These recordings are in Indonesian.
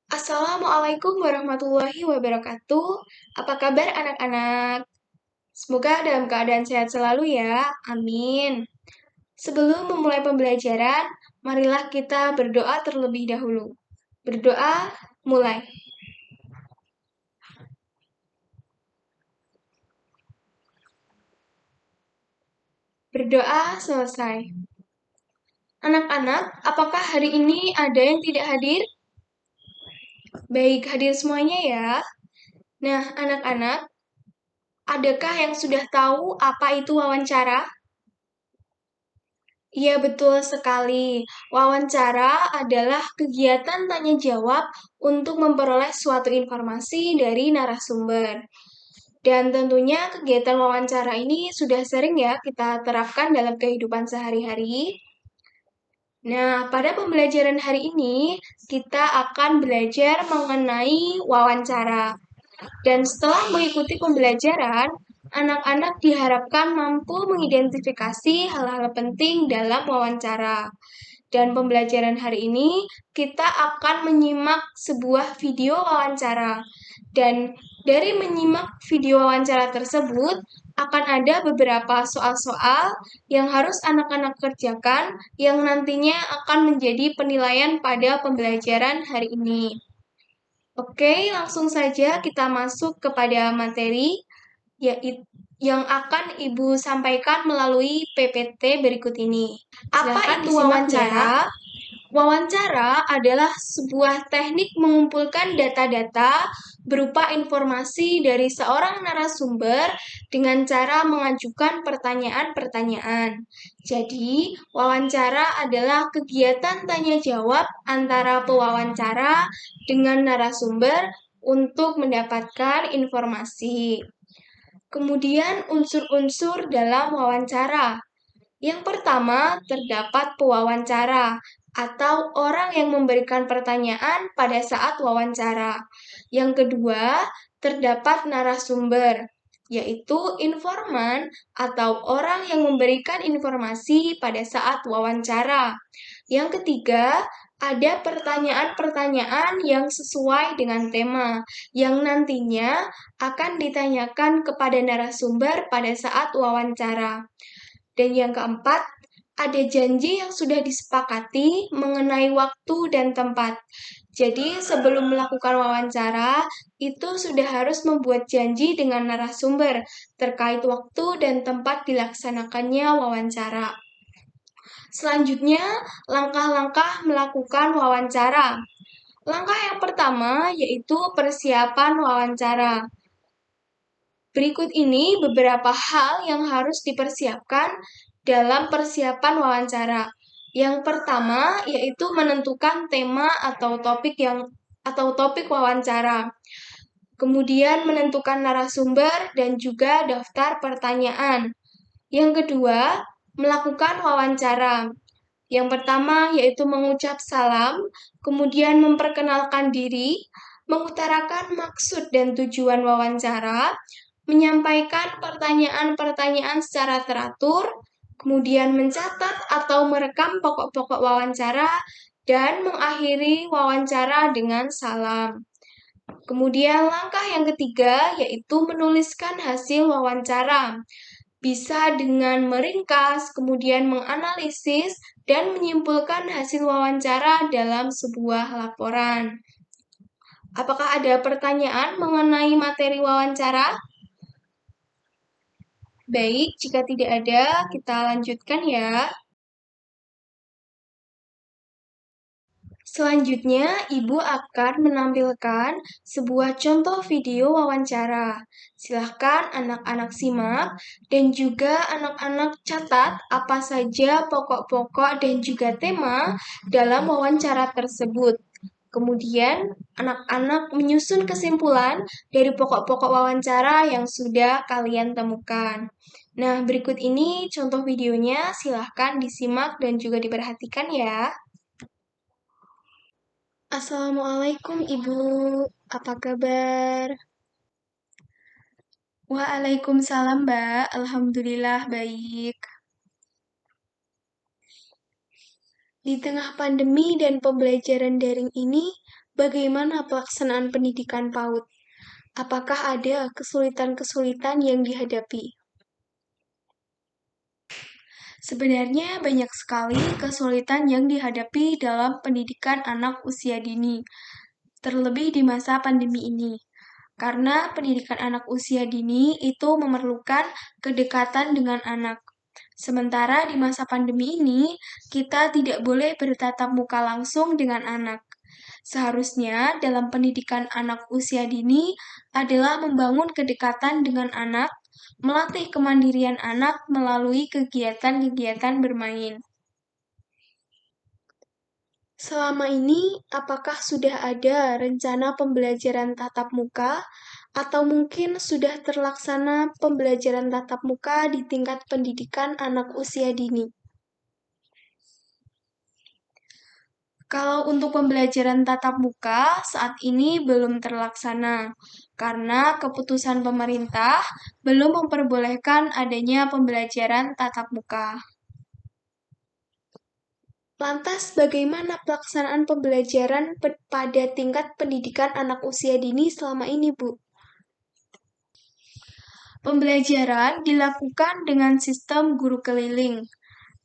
Assalamualaikum warahmatullahi wabarakatuh. Apa kabar anak-anak? Semoga dalam keadaan sehat selalu ya. Amin. Sebelum memulai pembelajaran, marilah kita berdoa terlebih dahulu. Berdoa, mulai. Berdoa selesai. Anak-anak, apakah hari ini ada yang tidak hadir? Baik, hadir semuanya ya. Nah, anak-anak, adakah yang sudah tahu apa itu wawancara? Iya, betul sekali. Wawancara adalah kegiatan tanya jawab untuk memperoleh suatu informasi dari narasumber. Dan tentunya kegiatan wawancara ini sudah sering ya kita terapkan dalam kehidupan sehari-hari. Nah, pada pembelajaran hari ini kita akan belajar mengenai wawancara. Dan setelah mengikuti pembelajaran, anak-anak diharapkan mampu mengidentifikasi hal-hal penting dalam wawancara. Dan pembelajaran hari ini kita akan menyimak sebuah video wawancara. Dan dari menyimak video wawancara tersebut akan ada beberapa soal-soal yang harus anak-anak kerjakan yang nantinya akan menjadi penilaian pada pembelajaran hari ini. Oke, langsung saja kita masuk kepada materi yaitu yang akan Ibu sampaikan melalui PPT berikut ini. Apa itu wawancara? Wawancara adalah sebuah teknik mengumpulkan data-data berupa informasi dari seorang narasumber dengan cara mengajukan pertanyaan-pertanyaan. Jadi, wawancara adalah kegiatan tanya jawab antara pewawancara dengan narasumber untuk mendapatkan informasi. Kemudian unsur-unsur dalam wawancara. Yang pertama, terdapat pewawancara atau orang yang memberikan pertanyaan pada saat wawancara. Yang kedua, terdapat narasumber, yaitu informan atau orang yang memberikan informasi pada saat wawancara. Yang ketiga, ada pertanyaan-pertanyaan yang sesuai dengan tema, yang nantinya akan ditanyakan kepada narasumber pada saat wawancara. Dan yang keempat, ada janji yang sudah disepakati mengenai waktu dan tempat. Jadi, sebelum melakukan wawancara, itu sudah harus membuat janji dengan narasumber terkait waktu dan tempat dilaksanakannya wawancara. Selanjutnya, langkah-langkah melakukan wawancara. Langkah yang pertama yaitu persiapan wawancara. Berikut ini beberapa hal yang harus dipersiapkan dalam persiapan wawancara. Yang pertama yaitu menentukan tema atau topik wawancara. Kemudian menentukan narasumber dan juga daftar pertanyaan. Yang kedua, melakukan wawancara. Yang pertama yaitu mengucap salam, kemudian memperkenalkan diri, mengutarakan maksud dan tujuan wawancara, menyampaikan pertanyaan-pertanyaan secara teratur, kemudian mencatat atau merekam pokok-pokok wawancara, dan mengakhiri wawancara dengan salam. Kemudian langkah yang ketiga yaitu menuliskan hasil wawancara. Bisa dengan meringkas, kemudian menganalisis, dan menyimpulkan hasil wawancara dalam sebuah laporan. Apakah ada pertanyaan mengenai materi wawancara? Baik, jika tidak ada, kita lanjutkan ya. Selanjutnya, Ibu akan menampilkan sebuah contoh video wawancara. Silahkan anak-anak simak dan juga anak-anak catat apa saja pokok-pokok dan juga tema dalam wawancara tersebut. Kemudian, anak-anak menyusun kesimpulan dari pokok-pokok wawancara yang sudah kalian temukan. Nah, berikut ini contoh videonya, silahkan disimak dan juga diperhatikan ya. Assalamualaikum Ibu, apa kabar? Waalaikumsalam Mbak, Alhamdulillah baik. Di tengah pandemi dan pembelajaran daring ini, Bagaimana pelaksanaan pendidikan PAUD? Apakah ada kesulitan-kesulitan yang dihadapi? Sebenarnya banyak sekali kesulitan yang dihadapi dalam pendidikan anak usia dini, terlebih di masa pandemi ini. Karena pendidikan anak usia dini itu memerlukan kedekatan dengan anak. Sementara di masa pandemi ini, kita tidak boleh bertatap muka langsung dengan anak. Seharusnya dalam pendidikan anak usia dini adalah membangun kedekatan dengan anak, melatih kemandirian anak melalui kegiatan-kegiatan bermain. Selama ini, apakah sudah ada rencana pembelajaran tatap muka, atau mungkin sudah terlaksana pembelajaran tatap muka di tingkat pendidikan anak usia dini? Kalau untuk pembelajaran tatap muka, saat ini belum terlaksana, karena keputusan pemerintah belum memperbolehkan adanya pembelajaran tatap muka. Lantas, bagaimana pelaksanaan pembelajaran pada tingkat pendidikan anak usia dini selama ini, Bu? Pembelajaran dilakukan dengan sistem guru keliling.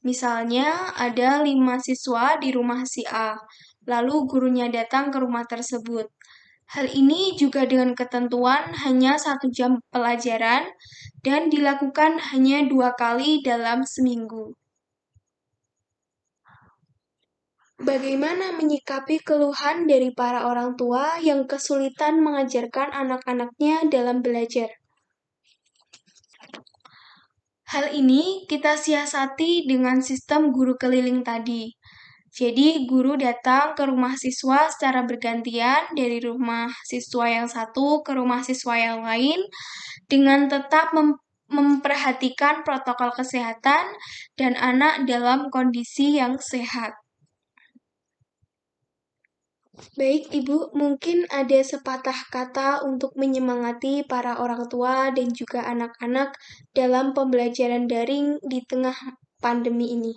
Misalnya, ada 5 siswa di rumah si A, lalu gurunya datang ke rumah tersebut. Hal ini juga dengan ketentuan hanya 1 jam pelajaran dan dilakukan hanya 2 kali dalam seminggu. Bagaimana menyikapi keluhan dari para orang tua yang kesulitan mengajarkan anak-anaknya dalam belajar? Hal ini kita siasati dengan sistem guru keliling tadi. Jadi, guru datang ke rumah siswa secara bergantian dari rumah siswa yang satu ke rumah siswa yang lain dengan tetap memperhatikan protokol kesehatan dan anak dalam kondisi yang sehat. Baik, Ibu, mungkin ada sepatah kata untuk menyemangati para orang tua dan juga anak-anak dalam pembelajaran daring di tengah pandemi ini.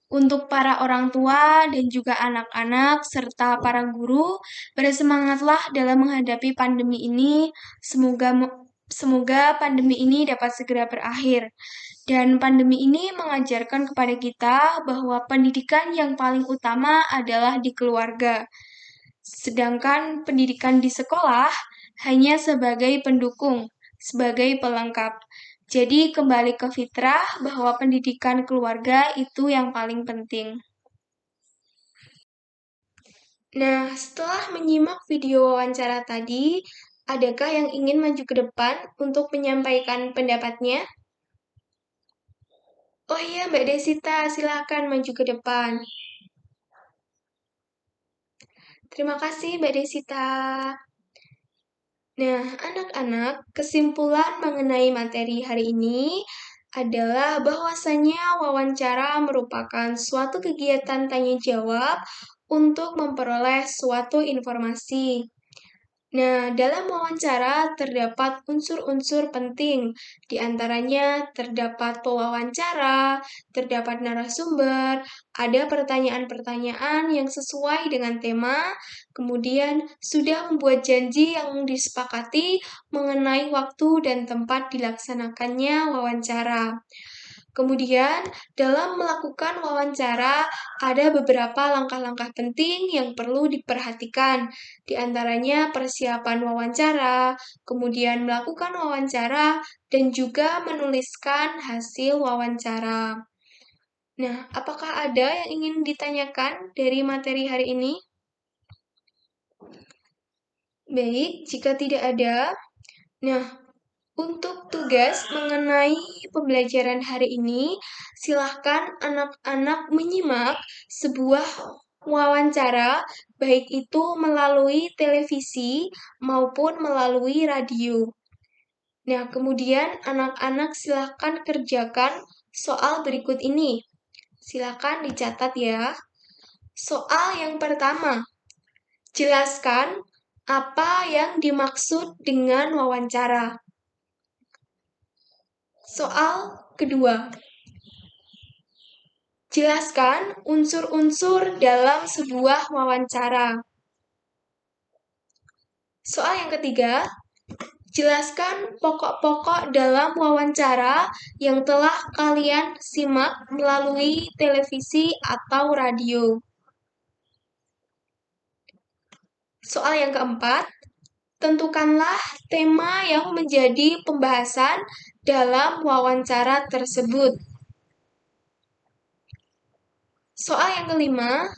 Untuk para orang tua dan juga anak-anak serta para guru, bersemangatlah dalam menghadapi pandemi ini. Semoga pandemi ini dapat segera berakhir. Dan pandemi ini mengajarkan kepada kita bahwa pendidikan yang paling utama adalah di keluarga. Sedangkan pendidikan di sekolah hanya sebagai pendukung, sebagai pelengkap. Jadi kembali ke fitrah bahwa pendidikan keluarga itu yang paling penting. Nah, setelah menyimak video wawancara tadi, adakah yang ingin maju ke depan untuk menyampaikan pendapatnya? Oh iya, Mbak Desita, silakan maju ke depan. Terima kasih, Mbak Desita. Nah, anak-anak, kesimpulan mengenai materi hari ini adalah bahwasannya wawancara merupakan suatu kegiatan tanya jawab untuk memperoleh suatu informasi. Nah, dalam wawancara terdapat unsur-unsur penting, di antaranya terdapat pewawancara, terdapat narasumber, ada pertanyaan-pertanyaan yang sesuai dengan tema, kemudian sudah membuat janji yang disepakati mengenai waktu dan tempat dilaksanakannya wawancara. Kemudian, dalam melakukan wawancara, ada beberapa langkah-langkah penting yang perlu diperhatikan, di antaranya persiapan wawancara, kemudian melakukan wawancara, dan juga menuliskan hasil wawancara. Nah, apakah ada yang ingin ditanyakan dari materi hari ini? Baik, jika tidak ada, nah, untuk tugas mengenai pembelajaran hari ini, silahkan anak-anak menyimak sebuah wawancara, baik itu melalui televisi maupun melalui radio. Nah, kemudian anak-anak silahkan kerjakan soal berikut ini. Silahkan dicatat ya. Soal yang pertama, jelaskan apa yang dimaksud dengan wawancara. Soal kedua, Jelaskan unsur-unsur dalam sebuah wawancara. Soal yang ketiga, jelaskan pokok-pokok dalam wawancara yang telah kalian simak melalui televisi atau radio. Soal yang keempat, tentukanlah tema yang menjadi pembahasan dalam wawancara tersebut. Soal yang kelima,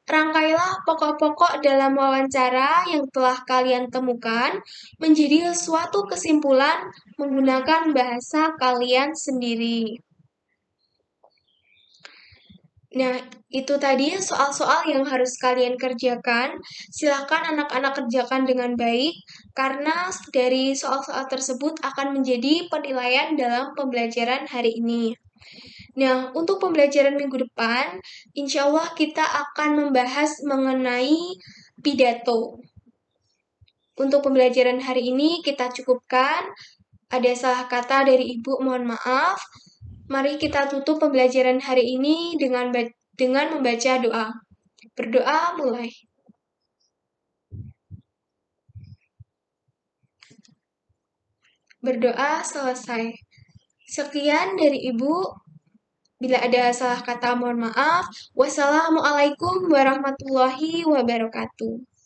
rangkailah pokok-pokok dalam wawancara yang telah kalian temukan menjadi suatu kesimpulan menggunakan bahasa kalian sendiri. Nah, itu tadi soal-soal yang harus kalian kerjakan. Silakan anak-anak kerjakan dengan baik, karena dari soal-soal tersebut akan menjadi penilaian dalam pembelajaran hari ini. Nah, untuk pembelajaran minggu depan, insya Allah kita akan membahas mengenai pidato. Untuk pembelajaran hari ini kita cukupkan. Ada salah kata dari Ibu, mohon maaf. Mari kita tutup pembelajaran hari ini dengan membaca doa. Berdoa mulai. Berdoa selesai. Sekian dari Ibu. Bila ada salah kata mohon maaf. Wassalamualaikum warahmatullahi wabarakatuh.